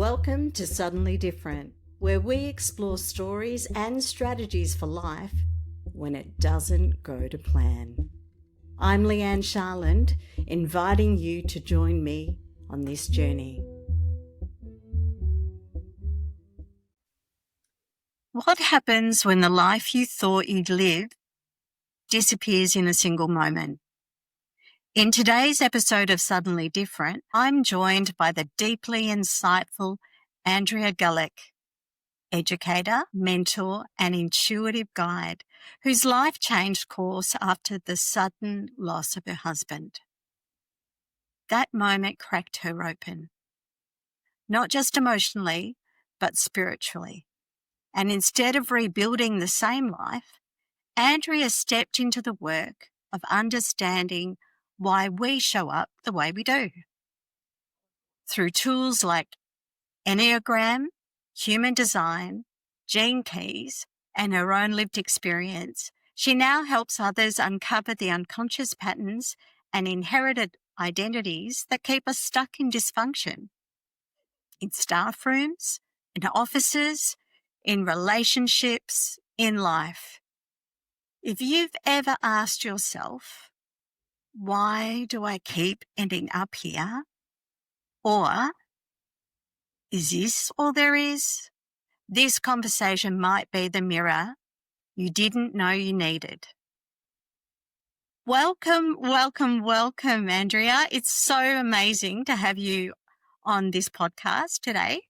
Welcome to Suddenly Different, where we explore stories and strategies for life when it doesn't go to plan. I'm Leigh-Anne Sharland, inviting you to join me on this journey. What happens when the life you thought you'd live disappears in a single moment? In today's episode of Suddenly Different, I'm joined by the deeply insightful Andrea Gullick, educator, mentor, and intuitive guide whose life changed course after the sudden loss of her husband. That moment cracked her open, not just emotionally, but spiritually. And instead of rebuilding the same life, Andrea stepped into the work of understanding why we show up the way we do. Through tools like Enneagram, human design, gene keys, and her own lived experience, she now helps others uncover the unconscious patterns and inherited identities that keep us stuck in dysfunction. In staff rooms, in offices, in relationships, in life. If you've ever asked yourself, why do I keep ending up here? Or, is this all there is? This conversation might be the mirror you didn't know you needed. Welcome, Andrea. It's so amazing to have you on this podcast today.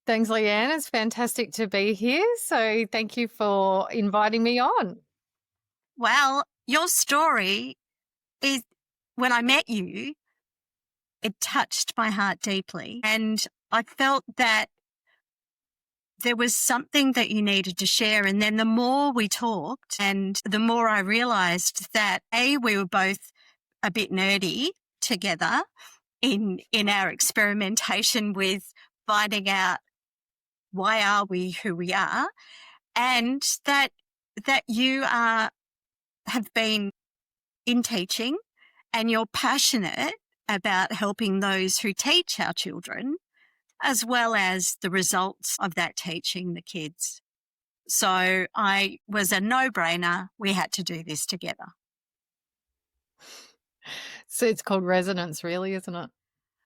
Thanks, Leigh-Anne. It's fantastic to be here. So thank you for inviting me on. Well, your story is, when I met you, it touched my heart deeply. And I felt that there was something that you needed to share. And then the more we talked and the more I realized that we were both a bit nerdy together in our experimentation with finding out why are we who we are, and that you have been in teaching and you're passionate about helping those who teach our children, as well as the results of that teaching the kids. So I was a no-brainer. We had to do this together. So it's called resonance, really, isn't it?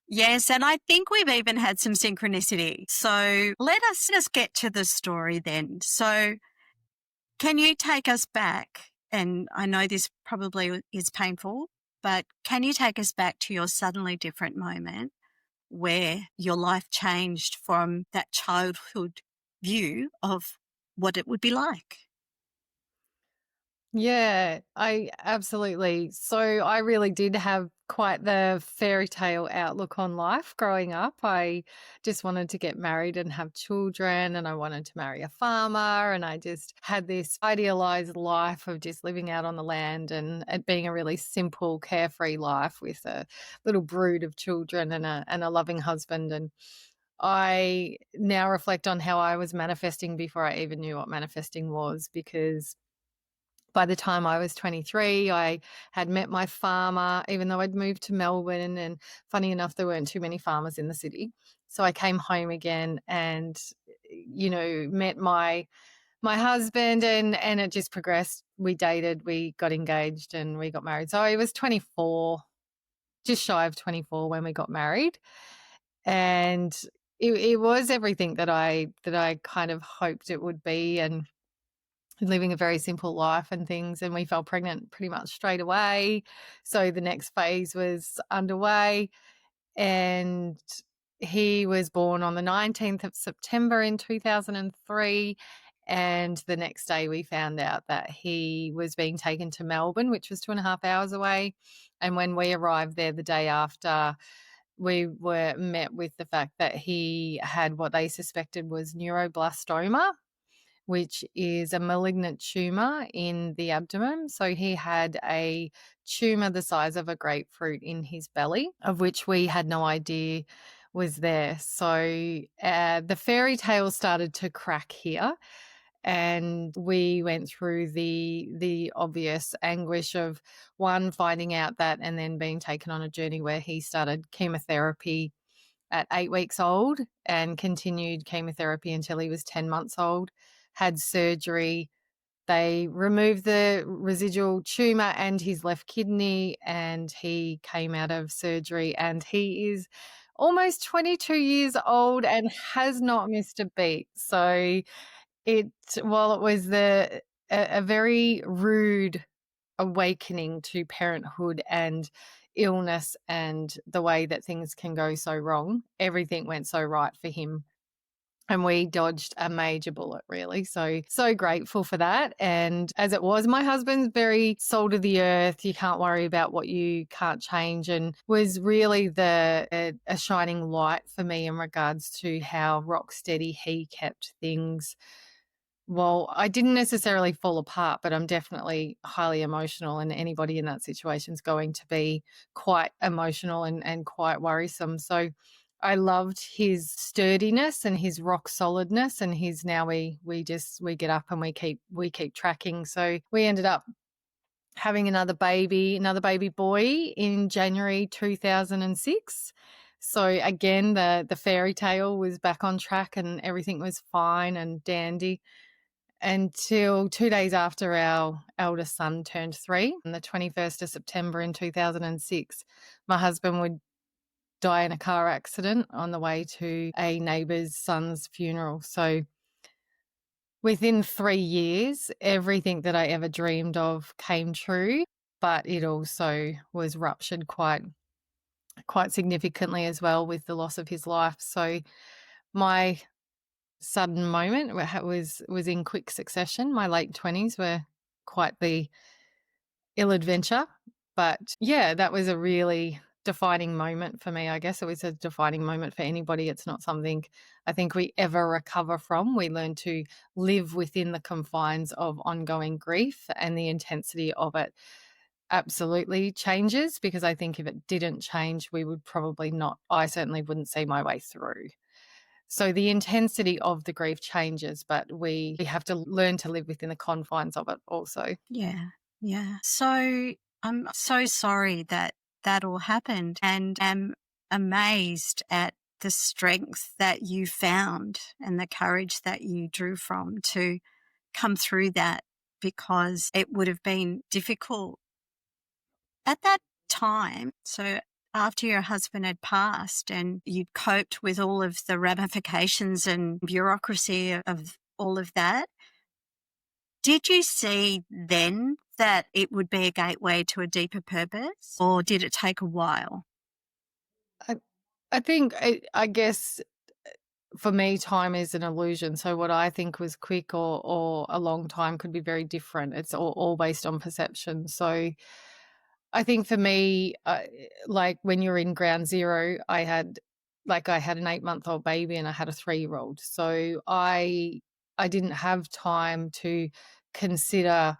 Yes, and I think we've even had some synchronicity. So let us get to the story then. So can you take us back? And I know this probably is painful, but can you take us back to your suddenly different moment where your life changed from that childhood view of what it would be like? Yeah, I absolutely. So I really did have quite the fairy tale outlook on life growing up. I just wanted to get married and have children, and I wanted to marry a farmer, and I just had this idealized life of just living out on the land and it being a really simple, carefree life with a little brood of children and a loving husband. And I now reflect on how I was manifesting before I even knew what manifesting was, because by the time I was 23, I had met my farmer, even though I'd moved to Melbourne, and funny enough, there weren't too many farmers in the city. So I came home again and, met my husband, and it just progressed. We dated, we got engaged, and we got married. So I was 24, just shy of 24 when we got married. And it was everything that I kind of hoped it would be, and living a very simple life and things. And we fell pregnant pretty much straight away. So the next phase was underway, and he was born on the 19th of September in 2003. And the next day we found out that he was being taken to Melbourne, which was 2.5 hours away. And when we arrived there the day after, we were met with the fact that he had what they suspected was neuroblastoma, which is a malignant tumor in the abdomen. So he had a tumor the size of a grapefruit in his belly, of which we had no idea was there. So the fairy tale started to crack here. And we went through the obvious anguish of, one, finding out that, and then being taken on a journey where he started chemotherapy at 8 weeks old and continued chemotherapy until he was 10 months old, had surgery. They removed the residual tumor and his left kidney, and he came out of surgery, and he is almost 22 years old and has not missed a beat. So while it was a very rude awakening to parenthood and illness and the way that things can go so wrong, everything went so right for him. And we dodged a major bullet, really. So grateful for that. And as it was, my husband's very salt of the earth. You can't worry about what you can't change, and was really a shining light for me in regards to how rock steady he kept things. Well, I didn't necessarily fall apart, but I'm definitely highly emotional, and anybody in that situation is going to be quite emotional and quite worrisome. So I loved his sturdiness and his rock solidness, and we get up and we keep tracking. So we ended up having another baby boy in January 2006. So again, the fairy tale was back on track and everything was fine and dandy until 2 days after our eldest son turned 3, on the 21st of September in 2006. My husband would die in a car accident on the way to a neighbour's son's funeral. So within 3 years, everything that I ever dreamed of came true, but it also was ruptured quite significantly as well with the loss of his life. So my sudden moment was in quick succession. My late 20s were quite the ill adventure, but yeah, that was a really defining moment for me. I guess it was a defining moment for anybody. It's not something I think we ever recover from. We learn to live within the confines of ongoing grief, and the intensity of it absolutely changes, because I think if it didn't change, we would probably not, I certainly wouldn't see my way through. So the intensity of the grief changes, but we have to learn to live within the confines of it also. Yeah. Yeah. So I'm so sorry that all happened, and am amazed at the strength that you found and the courage that you drew from to come through that, because it would have been difficult at that time. So after your husband had passed and you'd coped with all of the ramifications and bureaucracy of all of that, did you see then that it would be a gateway to a deeper purpose, or did it take a while? I think, I guess for me, time is an illusion. So what I think was quick or a long time could be very different. It's all based on perception. So I think for me, like when you're in ground zero, I had an 8-month-old baby and I had a 3-year-old. So I didn't have time to consider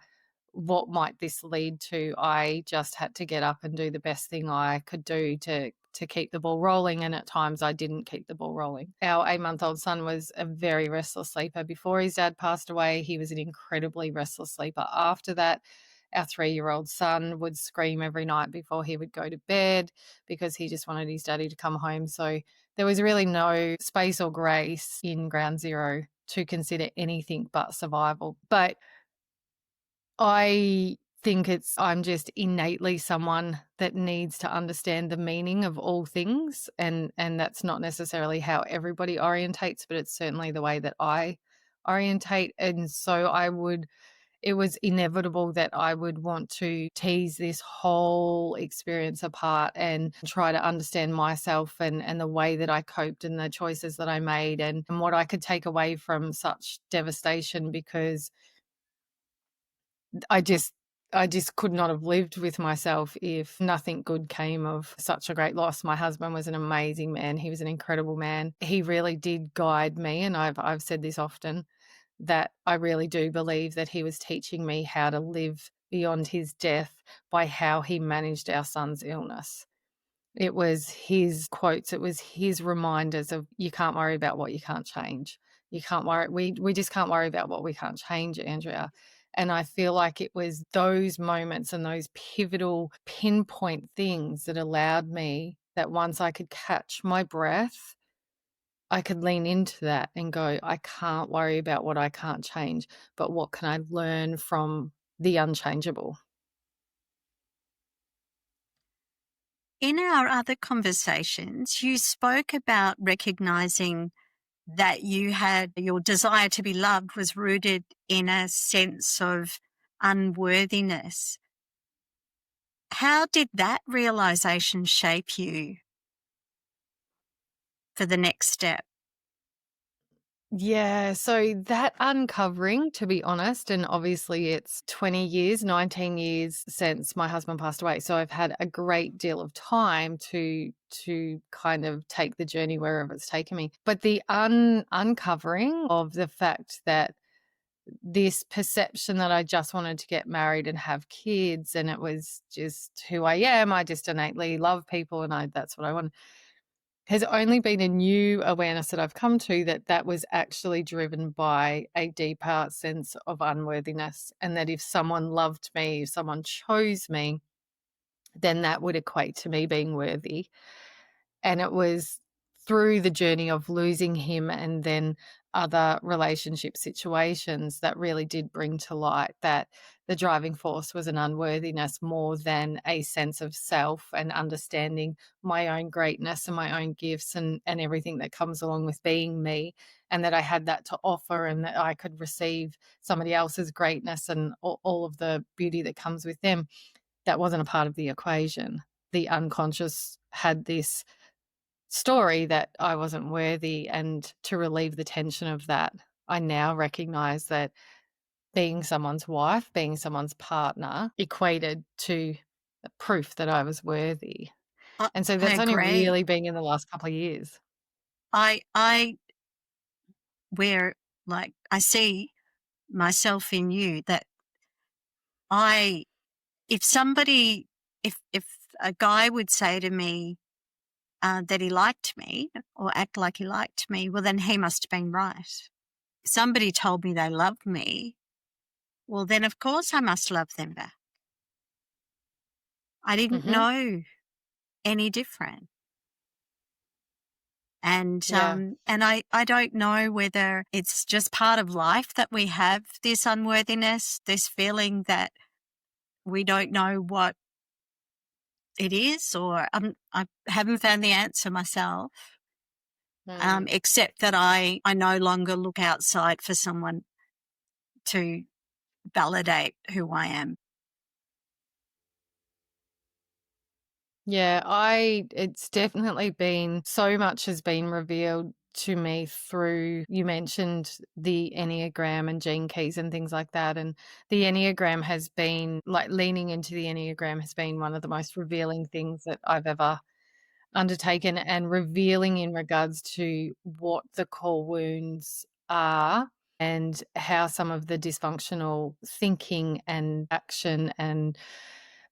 what might this lead to. I just had to get up and do the best thing I could do to keep the ball rolling, and at times I didn't keep the ball rolling. Our 8-month-old son was a very restless sleeper. Before his dad passed away, he was an incredibly restless sleeper. After that, our 3-year-old son would scream every night before he would go to bed because he just wanted his daddy to come home. So there was really no space or grace in ground zero to consider anything but survival. But I think I'm just innately someone that needs to understand the meaning of all things, and that's not necessarily how everybody orientates, but it's certainly the way that I orientate. And so it was inevitable that I would want to tease this whole experience apart and try to understand myself and the way that I coped and the choices that I made and what I could take away from such devastation, because I just could not have lived with myself if nothing good came of such a great loss. My husband was an amazing man. He was an incredible man. He really did guide me, and I've said this often, that I really do believe that he was teaching me how to live beyond his death by how he managed our son's illness. It was his quotes, it was his reminders of, you can't worry about what you can't change. You can't worry, we just can't worry about what we can't change, Andrea. And I feel like it was those moments and those pivotal pinpoint things that allowed me that once I could catch my breath, I could lean into that and go, I can't worry about what I can't change, but what can I learn from the unchangeable? In our other conversations, you spoke about recognizing that you had your desire to be loved was rooted in a sense of unworthiness. How did that realization shape you for the next step? Yeah, so that uncovering, to be honest, and obviously it's 20 years, 19 years since my husband passed away. So I've had a great deal of time to kind of take the journey wherever it's taken me. But the uncovering of the fact that this perception that I just wanted to get married and have kids, and it was just who I am. I just innately love people, and that's what I want, has only been a new awareness that I've come to, that was actually driven by a deeper sense of unworthiness, and that if someone loved me, if someone chose me, then that would equate to me being worthy. And it was through the journey of losing him and then other relationship situations that really did bring to light that the driving force was an unworthiness more than a sense of self and understanding my own greatness and my own gifts and everything that comes along with being me, and that I had that to offer and that I could receive somebody else's greatness and all of the beauty that comes with them. That wasn't a part of the equation. The unconscious had this story that I wasn't worthy, and to relieve the tension of that, I now recognize that being someone's wife, being someone's partner equated to proof that I was worthy. I, And so I that's only agree. really been in the last couple of years. I where like I see myself in you that I if somebody if a guy would say to me that he liked me or act like he liked me, well then he must have been right. Somebody told me they loved me, well then of course I must love them back. I didn't Mhm. know any different. And Yeah. I don't know whether it's just part of life that we have this unworthiness, this feeling that we don't know what it is, or I haven't found the answer myself, Mm. except that I no longer look outside for someone to validate who I am. Yeah, it's definitely been, so much has been revealed to me through, you mentioned the Enneagram and gene keys and things like that. And the Enneagram has been, like, leaning into the Enneagram has been one of the most revealing things that I've ever undertaken, and revealing in regards to what the core wounds are and how some of the dysfunctional thinking and action and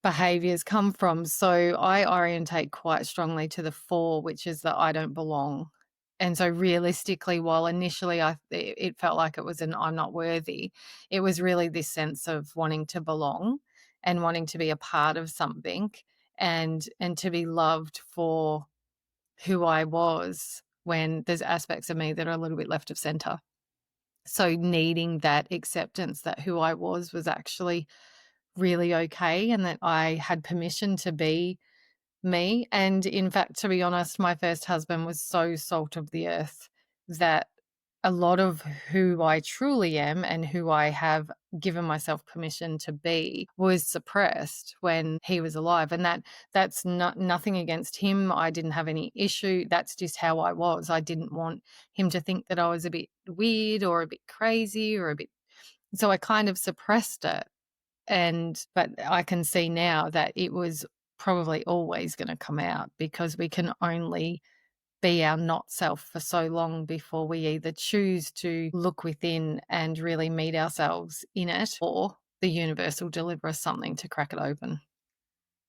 behaviors come from. So I orientate quite strongly to the 4, which is that I don't belong. And so realistically, while initially it felt like it was an I'm not worthy, it was really this sense of wanting to belong and wanting to be a part of something, and to be loved for who I was when there's aspects of me that are a little bit left of center. So needing that acceptance that who I was actually really okay, and that I had permission to be me. And in fact, to be honest, my first husband was so salt of the earth that a lot of who I truly am and who I have given myself permission to be was suppressed when he was alive. And that's not nothing against him. I didn't have any issue. That's just how I was. I didn't want him to think that I was a bit weird or a bit crazy or a bit, so I kind of suppressed it. But I can see now that it was probably always going to come out, because we can only be our not self for so long before we either choose to look within and really meet ourselves in it, or the universe will deliver us something to crack it open.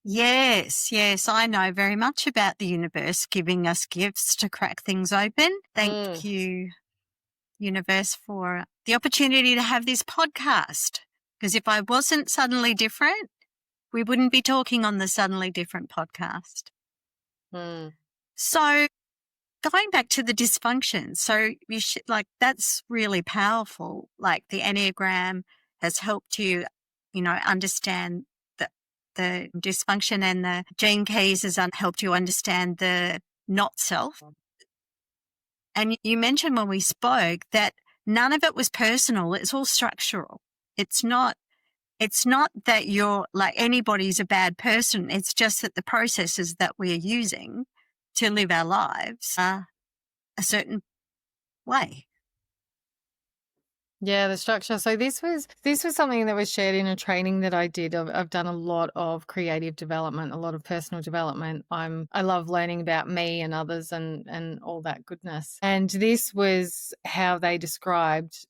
Yes, yes, I know very much about the universe giving us gifts to crack things open. Thank you, universe, for the opportunity to have this podcast. Because if I wasn't suddenly different, we wouldn't be talking on the Suddenly Different podcast. Mm. So going back to the dysfunction, so you should, like, that's really powerful. Like the Enneagram has helped you, understand the dysfunction, and the gene keys has helped you understand the not self. And you mentioned when we spoke that none of it was personal. It's all structural. It's not that you're like anybody's a bad person. It's just that the processes that we're using to live our lives are a certain way. Yeah, the structure. So this was something that was shared in a training that I did. I've done a lot of creative development, a lot of personal development. I love learning about me and others and all that goodness. And this was how they described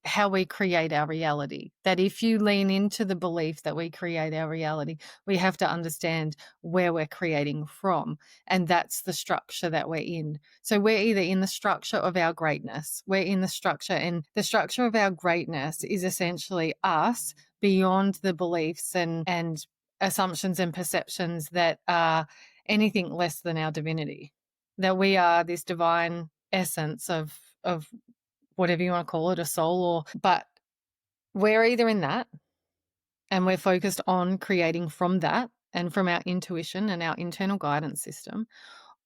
how we create our reality. That if you lean into the belief that we create our reality, we have to understand where we're creating from. And that's the structure that we're in. So we're either in the structure of our greatness, we're in the structure, and the structure of our greatness is essentially us beyond the beliefs and assumptions and perceptions that are anything less than our divinity. That we are this divine essence of whatever you want to call it, a soul, but we're either in that and we're focused on creating from that and from our intuition and our internal guidance system,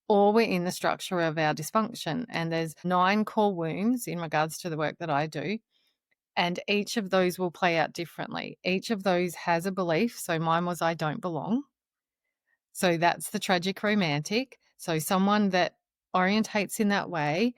or we're in the structure of our dysfunction. And there's 9 core wounds in regards to the work that I do. And each of those will play out differently. Each of those has a belief. So mine was I don't belong. So that's the tragic romantic. So someone that orientates in that way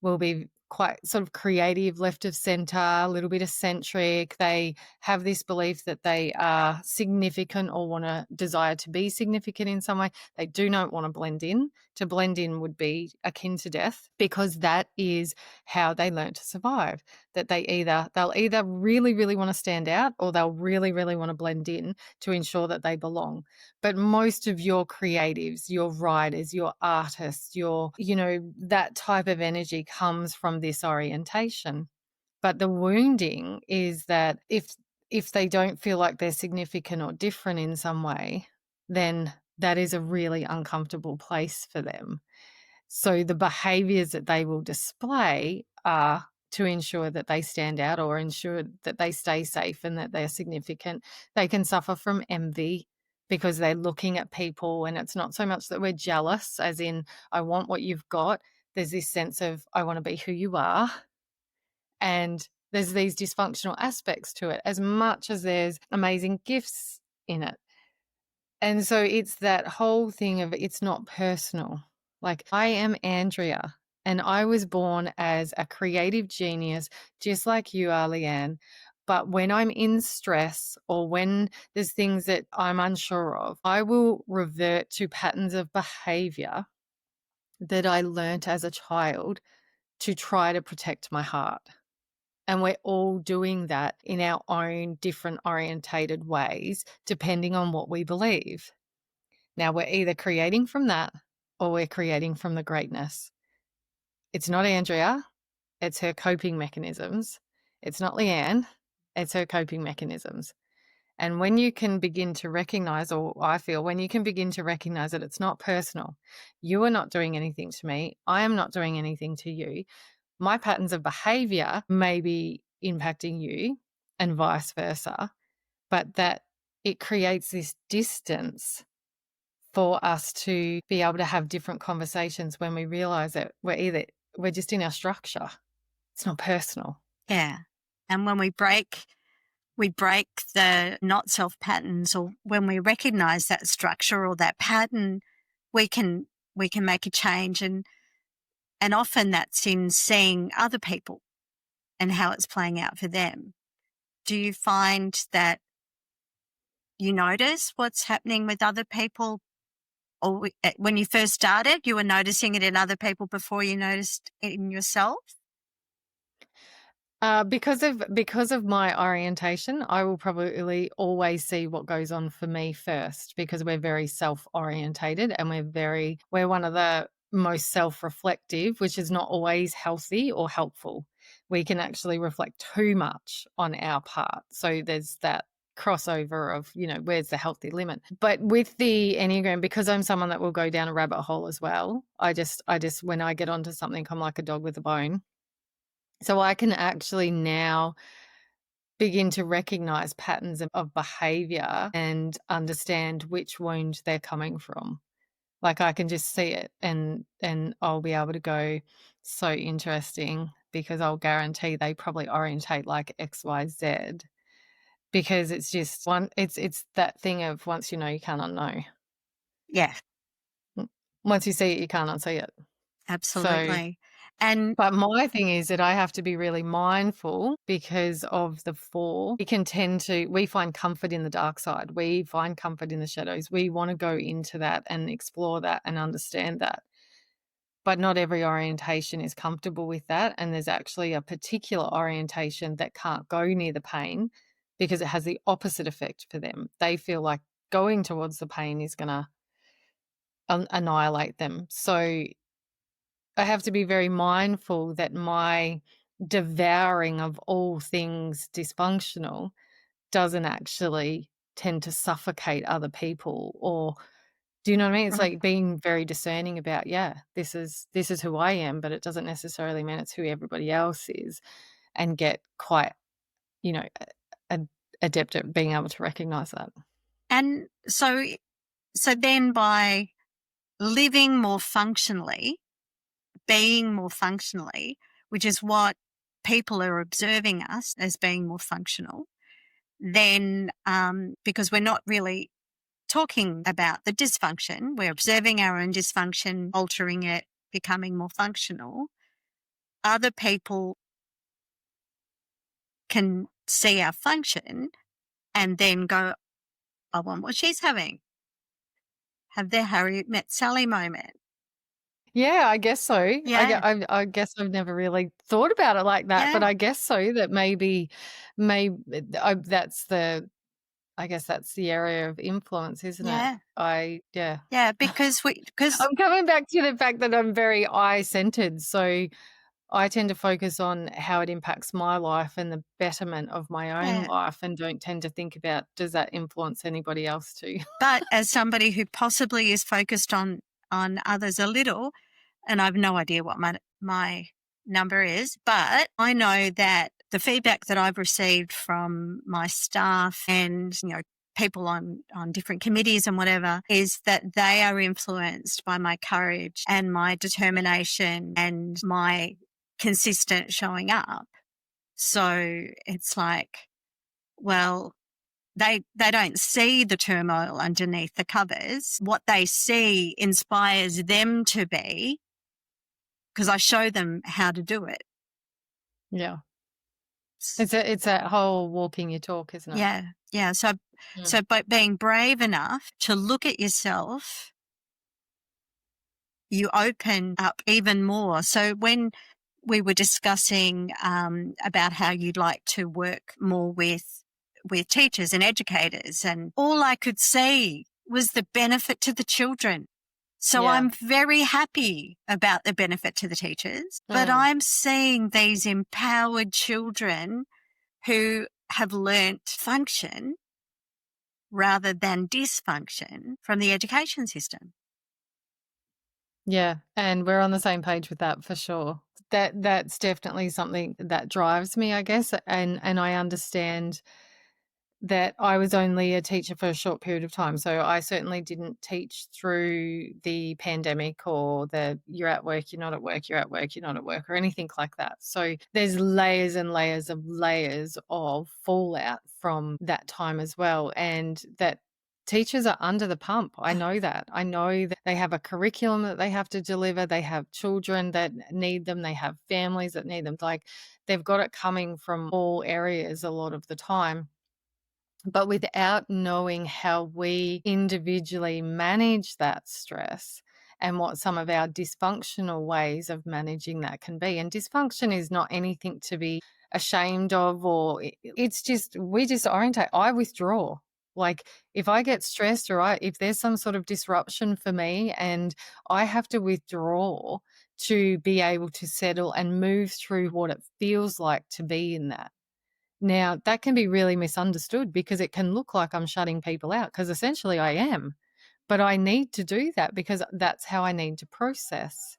will be quite sort of creative, left of center, a little bit eccentric. They have this belief that they are significant or want to desire to be significant in some way. They do not want to blend in. To blend in would be akin to death, because that is how they learn to survive. That they'll either really, really want to stand out, or they'll really, really want to blend in to ensure that they belong. But most of your creatives, your writers, your artists, that type of energy comes from this orientation. But the wounding is that if they don't feel like they're significant or different in some way, then that is a really uncomfortable place for them. So the behaviors that they will display are to ensure that they stand out or ensure that they stay safe and that they're significant. They can suffer from envy because they're looking at people, and it's not so much that we're jealous, as in, I want what you've got. There's this sense of, I want to be who you are. And there's these dysfunctional aspects to it, as much as there's amazing gifts in it. And so it's that whole thing of it's not personal. Like, I am Andrea, and I was born as a creative genius, just like you are, Leigh-Anne. But when I'm in stress or when there's things that I'm unsure of, I will revert to patterns of behavior that I learnt as a child to try to protect my heart. And we're all doing that in our own different orientated ways, depending on what we believe. Now, we're either creating from that or we're creating from the greatness. It's not Andrea, it's her coping mechanisms. It's not Leigh-Anne, it's her coping mechanisms. And when you can begin to recognize, or I feel when you can begin to recognize that it's not personal, you are not doing anything to me, I am not doing anything to you. My patterns of behavior may be impacting you and vice versa, but that it creates this distance for us to be able to have different conversations when we realize that we're just in our structure. It's not personal. Yeah. And when we break the not self patterns, or when we recognize that structure or that pattern, we can make a change, and often that's in seeing other people and how it's playing out for them. Do you find that you notice what's happening with other people, or when you first started, you were noticing it in other people before you noticed it in yourself? Because of my orientation, I will probably always see what goes on for me first, because we're very self-orientated and we're one of the most self-reflective, which is not always healthy or helpful. We can actually reflect too much on our part. So there's that crossover of, where's the healthy limit. But with the Enneagram, because I'm someone that will go down a rabbit hole as well, I just when I get onto something, I'm like a dog with a bone. So I can actually now begin to recognize patterns of behavior and understand which wound they're coming from. Like I can just see it and I'll be able to go, so interesting, because I'll guarantee they probably orientate like XYZ, because it's just it's that thing of once you know, you can't unknow. Yeah, Once you see it, you can't unsee it. So, absolutely. And but my thing is that I have to be really mindful because of the 4. We find comfort in the dark side. We find comfort in the shadows. We want to go into that and explore that and understand that. But not every orientation is comfortable with that. And there's actually a particular orientation that can't go near the pain because it has the opposite effect for them. They feel like going towards the pain is going to annihilate them. So I have to be very mindful that my devouring of all things dysfunctional doesn't actually tend to suffocate other people. Or do you know what I mean? It's like being very discerning about, this is who I am, but it doesn't necessarily mean it's who everybody else is, and get quite, adept at being able to recognize that. and so then by living more functionally, being more functionally, which is what people are observing us as being more functional, then because we're not really talking about the dysfunction, we're observing our own dysfunction, altering it, becoming more functional. Other people can see our function and then go, I want what she's having. Have their Harriet met Sally moment. Yeah, I guess so. Yeah. I guess I've never really thought about it like that, but Yeah. I guess so, that maybe that's the area of influence, isn't it? Yeah. Yeah, because I'm coming back to the fact that I'm very I-centered, so I tend to focus on how it impacts my life and the betterment of my own life, and don't tend to think about, does that influence anybody else too? But as somebody who possibly is focused on others a little, and I've no idea what my number is, but I know that the feedback that I've received from my staff and, people on different committees and whatever, is that they are influenced by my courage and my determination and my consistent showing up. So it's like, well, they don't see the turmoil underneath the covers. What they see inspires them to be, because I show them how to do it. Yeah. It's that whole walking your talk, isn't it? Yeah. Yeah. So but being brave enough to look at yourself, you open up even more. So when we were discussing about how you'd like to work more with teachers and educators, and all I could see was the benefit to the children. So I'm very happy about the benefit to the teachers, but I'm seeing these empowered children who have learnt function rather than dysfunction from the education system. Yeah, and we're on the same page with that for sure. That's definitely something that drives me, I guess, and I understand that I was only a teacher for a short period of time. So I certainly didn't teach through the pandemic, or the you're at work, you're not at work, you're at work, you're not at work, or anything like that. So there's layers and layers of fallout from that time as well. And that teachers are under the pump. I know that. I know that they have a curriculum that they have to deliver. They have children that need them. They have families that need them. Like, they've got it coming from all areas a lot of the time. But without knowing how we individually manage that stress, and what some of our dysfunctional ways of managing that can be. And dysfunction is not anything to be ashamed of, or it's just, we just orientate. I withdraw. Like, if I get stressed, or if there's some sort of disruption for me, and I have to withdraw to be able to settle and move through what it feels like to be in that. Now, that can be really misunderstood because it can look like I'm shutting people out, because essentially I am. But I need to do that because that's how I need to process.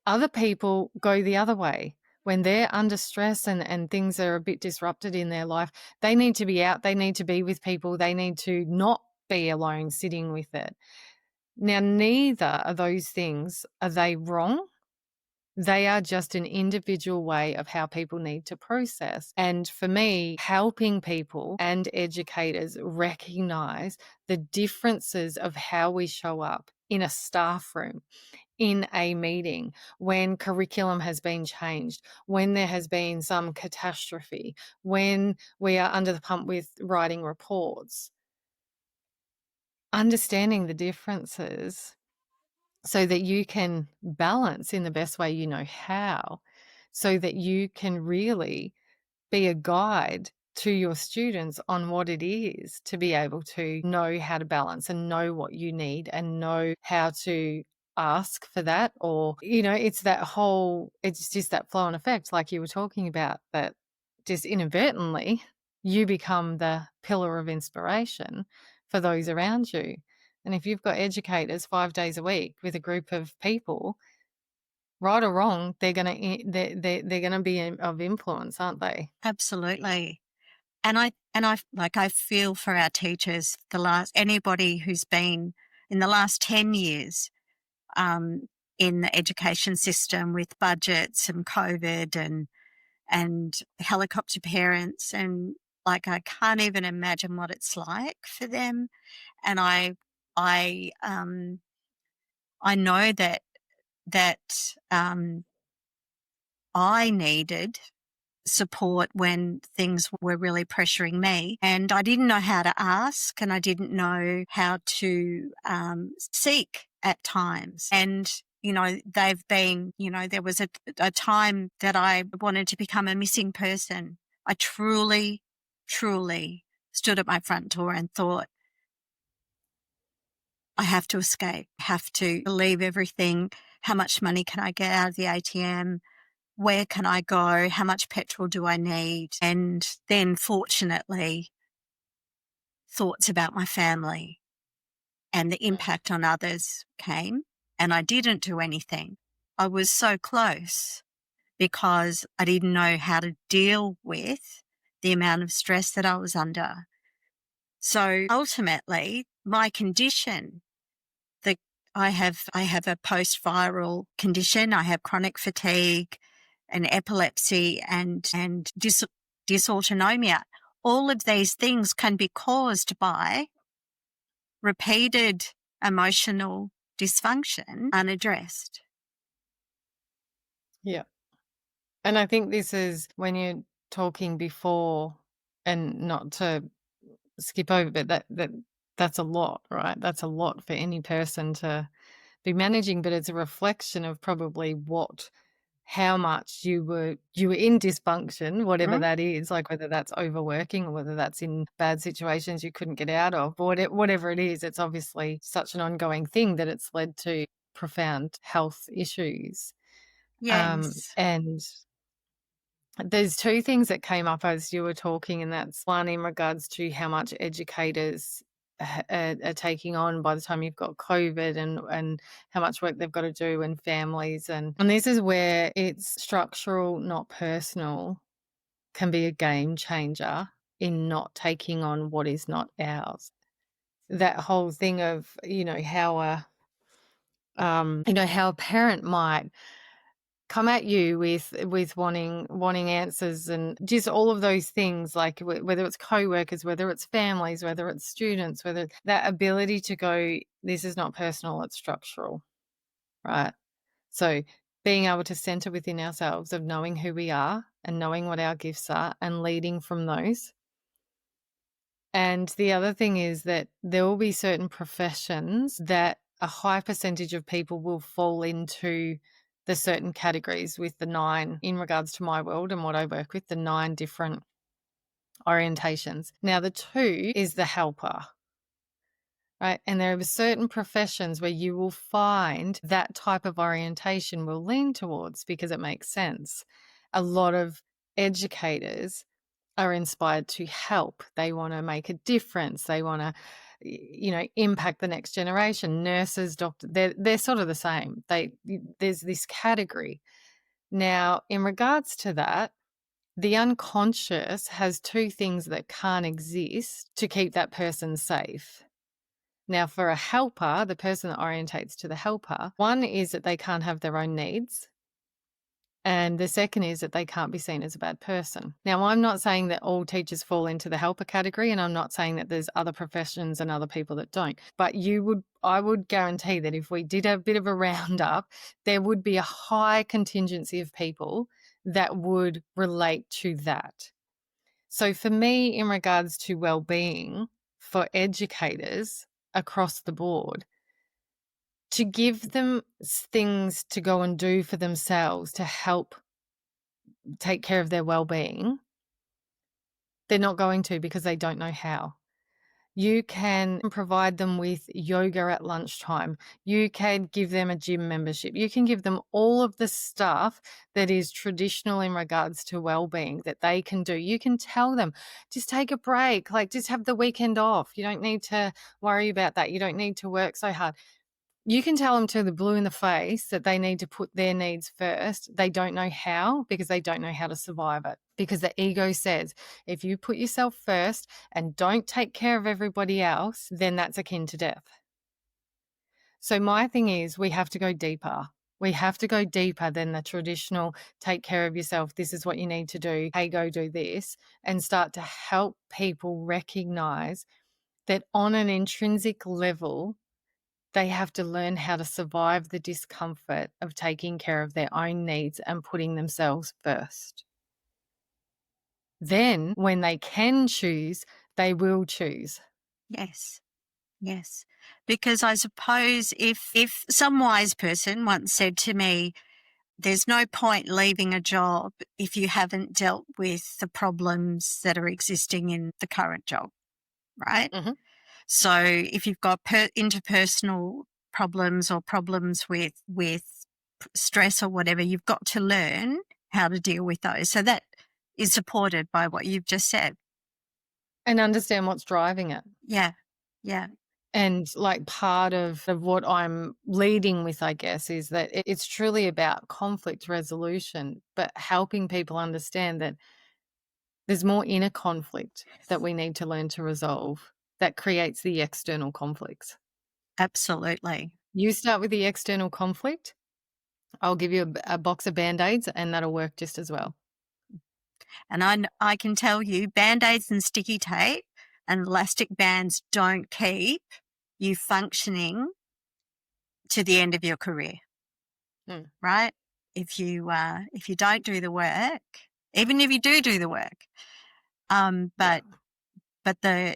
Other people go the other way. When they're under stress and things are a bit disrupted in their life, they need to be out, they need to be with people, they need to not be alone sitting with it. Now, neither of those things are they wrong. They are just an individual way of how people need to process. And for me, helping people and educators recognize the differences of how we show up in a staff room, in a meeting, when curriculum has been changed, when there has been some catastrophe, when we are under the pump with writing reports. Understanding the differences so that you can balance in the best way you know how, so that you can really be a guide to your students on what it is to be able to know how to balance and know what you need and know how to ask for that. Or, it's just that flow and effect, like you were talking about, that just inadvertently you become the pillar of inspiration for those around you. And if you've got educators 5 days a week with a group of people, right or wrong, they're gonna be of influence, aren't they? Absolutely. And I feel for our teachers, anybody who's been in the last 10 years in the education system with budgets and COVID and helicopter parents, and I can't even imagine what it's like for them. And I know that I needed support when things were really pressuring me, and I didn't know how to ask, and I didn't know how to seek at times. And they've been, there was a time that I wanted to become a missing person. I truly stood at my front door and thought, I have to escape, I have to leave everything. How much money can I get out of the ATM? Where can I go? How much petrol do I need? And then fortunately, thoughts about my family and the impact on others came, and I didn't do anything. I was so close because I didn't know how to deal with the amount of stress that I was under. So ultimately, my condition, I have a post-viral condition. I have chronic fatigue and epilepsy and dysautonomia. All of these things can be caused by repeated emotional dysfunction unaddressed. Yeah. And I think this is when you're talking before, and not to skip over, but that's a lot, right? That's a lot for any person to be managing, but it's a reflection of probably how much you were in dysfunction, whatever that is, like whether that's overworking or whether that's in bad situations you couldn't get out of, or whatever it is. It's obviously such an ongoing thing that it's led to profound health issues. Yes. And there's two things that came up as you were talking, and that's one in regards to how much educators are taking on by the time you've got COVID, and how much work they've got to do, and families. And this is where it's structural, not personal, can be a game changer in not taking on what is not ours. That whole thing of, how a parent might come at you with wanting answers, and just all of those things, like whether it's co-workers, whether it's families, whether it's students, whether that ability to go, this is not personal, it's structural, right? So being able to center within ourselves of knowing who we are and knowing what our gifts are and leading from those. And the other thing is that there will be certain professions that a high percentage of people will fall into the certain categories with the 9, in regards to my world and what I work with, the 9 different orientations. Now, the 2 is the helper, right? And there are certain professions where you will find that type of orientation will lean towards, because it makes sense. A lot of educators are inspired to help. They want to make a difference. They want to, impact the next generation. Nurses, doctors, they're sort of the same. There's this category. Now, in regards to that, the unconscious has two things that can't exist to keep that person safe. Now, for a helper, the person that orientates to the helper, one is that they can't have their own needs. And the second is that they can't be seen as a bad person. Now, I'm not saying that all teachers fall into the helper category, and I'm not saying that there's other professions and other people that don't. But I would guarantee that if we did a bit of a roundup, there would be a high contingency of people that would relate to that. So for me, in regards to well-being for educators across the board, to give them things to go and do for themselves to help take care of their well-being, they're not going to, because they don't know how. You can provide them with yoga at lunchtime. You can give them a gym membership. You can give them all of the stuff that is traditional in regards to well-being that they can do. You can tell them, just take a break, like just have the weekend off. You don't need to worry about that. You don't need to work so hard. You can tell them to the blue in the face that they need to put their needs first. They don't know how, because they don't know how to survive it. Because the ego says, if you put yourself first and don't take care of everybody else, then that's akin to death. So my thing is, we have to go deeper. We have to go deeper than the traditional take care of yourself. This is what you need to do. Hey, go do this, and start to help people recognize that on an intrinsic level, they have to learn how to survive the discomfort of taking care of their own needs and putting themselves first. Then, when they can choose, they will choose. Yes. Yes. Because I suppose if some wise person once said to me, there's no point leaving a job if you haven't dealt with the problems that are existing in the current job, right? Mm-hmm. So if you've got interpersonal problems or problems with stress or whatever, you've got to learn how to deal with those. So that is supported by what you've just said. And understand what's driving it. Yeah. Yeah. And like part of what I'm leading with, I guess, is that it's truly about conflict resolution, but helping people understand that there's more inner conflict that we need to learn to resolve that creates the external conflicts. Absolutely. You start with the external conflict, I'll give you a box of Band-Aids, and that'll work just as well. And I can tell you, Band-Aids and sticky tape and elastic bands don't keep you functioning to the end of your career, right? If you don't do the work, even if you do the work, but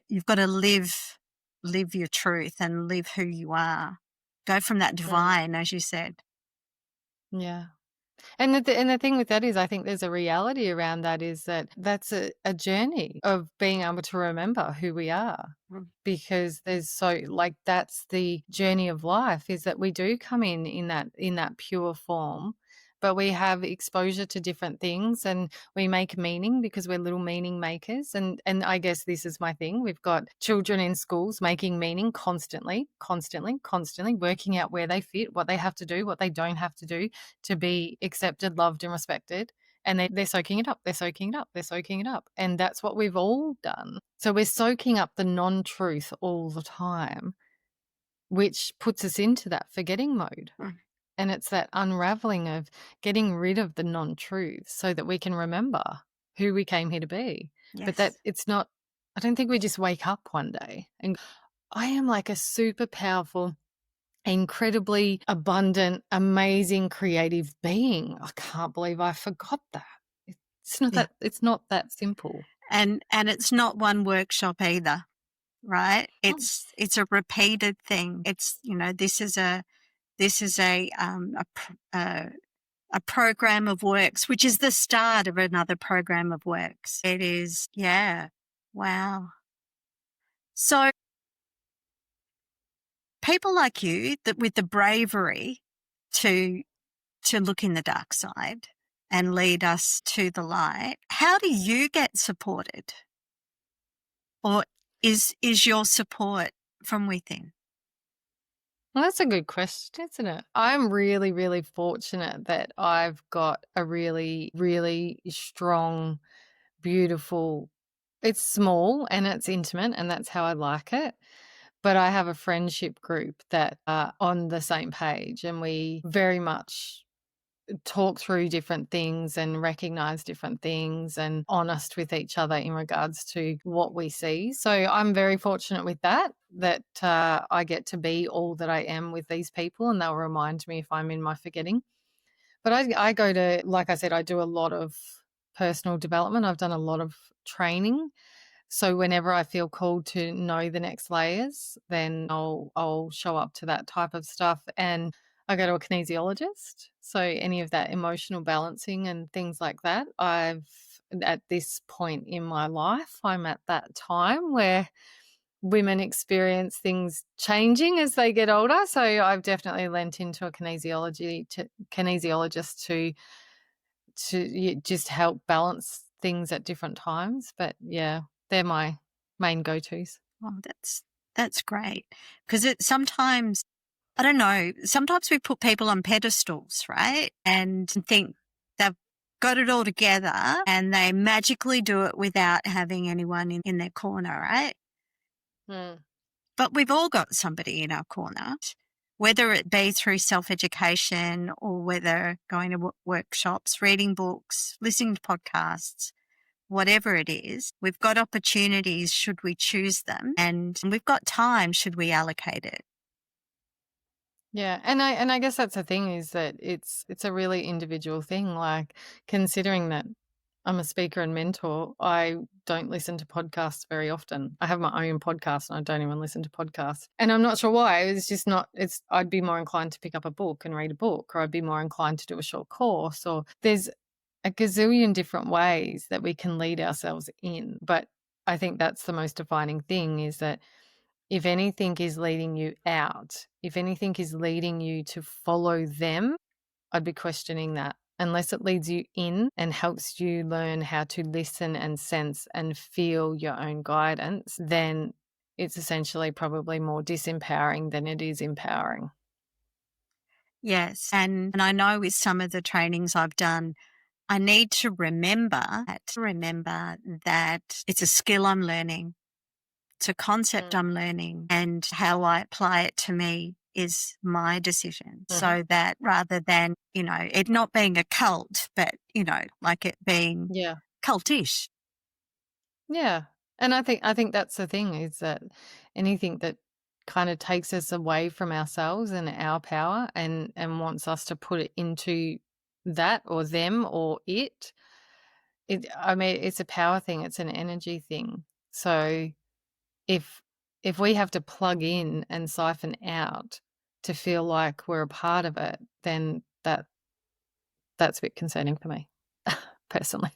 you've got to live your truth and live who you are. Go from that divine, as you said. Yeah. And the thing with that is, I think there's a reality around that, is that that's a journey of being able to remember who we are, because there's that's the journey of life, is that we do come in that pure form, but we have exposure to different things and we make meaning because we're little meaning makers. And I guess this is my thing. We've got children in schools making meaning constantly, working out where they fit, what they have to do, what they don't have to do to be accepted, loved, and respected. And they're soaking it up. And that's what we've all done. So we're soaking up the non-truth all the time, which puts us into that forgetting mode. And it's that unraveling of getting rid of the non-truth so that we can remember who we came here to be. Yes. But that it's not, I don't think we just wake up one day and I am like a super powerful, incredibly abundant, amazing, creative being. I can't believe I forgot that. It's not that simple. And it's not one workshop either, right? It's a repeated thing. It's, this is a program of works, which is the start of another program of works. It is, yeah. Wow. So people like you, that with the bravery to look in the dark side and lead us to the light. How do you get supported? Or is your support from within? Well, that's a good question, isn't it? I'm really, really fortunate that I've got a really, really strong, beautiful, it's small and it's intimate, and that's how I like it. But I have a friendship group that are on the same page, and we very much talk through different things and recognize different things and honest with each other in regards to what we see. So I'm very fortunate with that I get to be all that I am with these people, and they'll remind me if I'm in my forgetting. But I go to, like I said, I do a lot of personal development. I've done a lot of training. So whenever I feel called to know the next layers, then I'll show up to that type of stuff. And I go to a kinesiologist. So any of that emotional balancing and things like that, at this point in my life, I'm at that time where women experience things changing as they get older. So I've definitely lent into a kinesiologist to just help balance things at different times. But yeah, they're my main go-tos. Oh, that's great. Because sometimes, I don't know, sometimes we put people on pedestals, right? And think they've got it all together and they magically do it without having anyone in their corner, right? Mm. But we've all got somebody in our corner, whether it be through self-education or whether going to workshops, reading books, listening to podcasts, whatever it is. We've got opportunities should we choose them, and we've got time should we allocate it. Yeah, and I guess that's the thing, is that it's a really individual thing. Like, considering that I'm a speaker and mentor, I don't listen to podcasts very often. I have my own podcast and I don't even listen to podcasts. And I'm not sure why. It's just not, I'd be more inclined to pick up a book and read a book, or I'd be more inclined to do a short course, or there's a gazillion different ways that we can lead ourselves in. But I think that's the most defining thing, is that if anything is leading you out, if anything is leading you to follow them, I'd be questioning that. Unless it leads you in and helps you learn how to listen and sense and feel your own guidance, then it's essentially probably more disempowering than it is empowering. Yes. And I know with some of the trainings I've done, I need to remember that it's a skill I'm learning. It's a concept I'm learning, and how I apply it to me is my decision. Mm-hmm. So that rather than, it not being a cult, but, like it being cultish. Yeah. And I think that's the thing, is that anything that kind of takes us away from ourselves and our power and wants us to put it into that or them or I mean, it's a power thing, it's an energy thing. So if we have to plug in and siphon out to feel like we're a part of it, then that's a bit concerning for me, personally.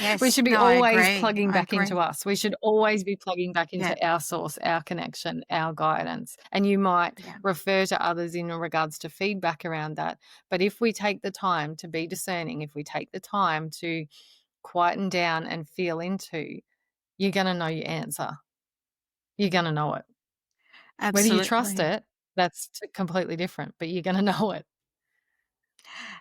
Yes. We should be No, I always agree. plugging I back into agree. us. We should always be plugging back into Yeah. our source, our connection, our guidance. And you might Yeah. refer to others in regards to feedback around that. But if we take the time to be discerning, if we take the time to quieten down and feel into, you're going to know your answer. You're going to know it. Whether you trust Absolutely. it, that's completely different, but you're going to know it.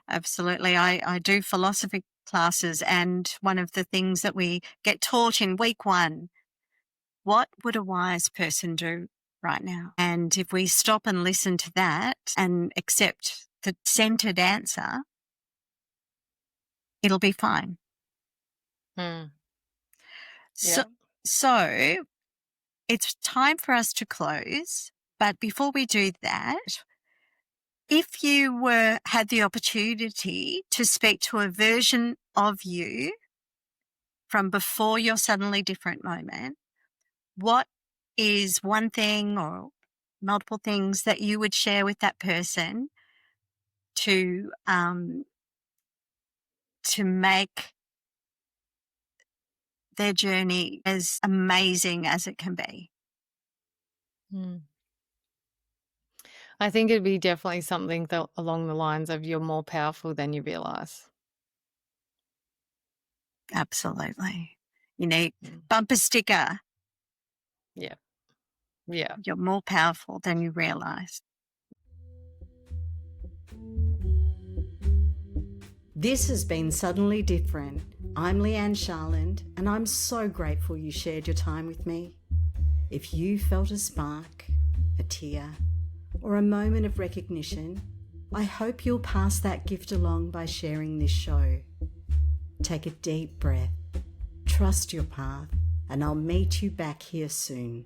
Absolutely. I do philosophy classes, and one of the things that we get taught in week 1, what would a wise person do right now? And if we stop and listen to that and accept the centered answer, it'll be fine. Mm. So, Yeah. so it's time for us to close. But before we do that, if you had the opportunity to speak to a version of you from before your suddenly different moment, what is one thing or multiple things that you would share with that person to make their journey as amazing as it can be? Mm. I think it'd be definitely something along the lines of, you're more powerful than you realize. Absolutely. You need bumper sticker. Yeah. Yeah. You're more powerful than you realize. This has been Suddenly Different. I'm Leigh-Anne Sharland, and I'm so grateful you shared your time with me. If you felt a spark, a tear, or a moment of recognition, I hope you'll pass that gift along by sharing this show. Take a deep breath, trust your path, and I'll meet you back here soon.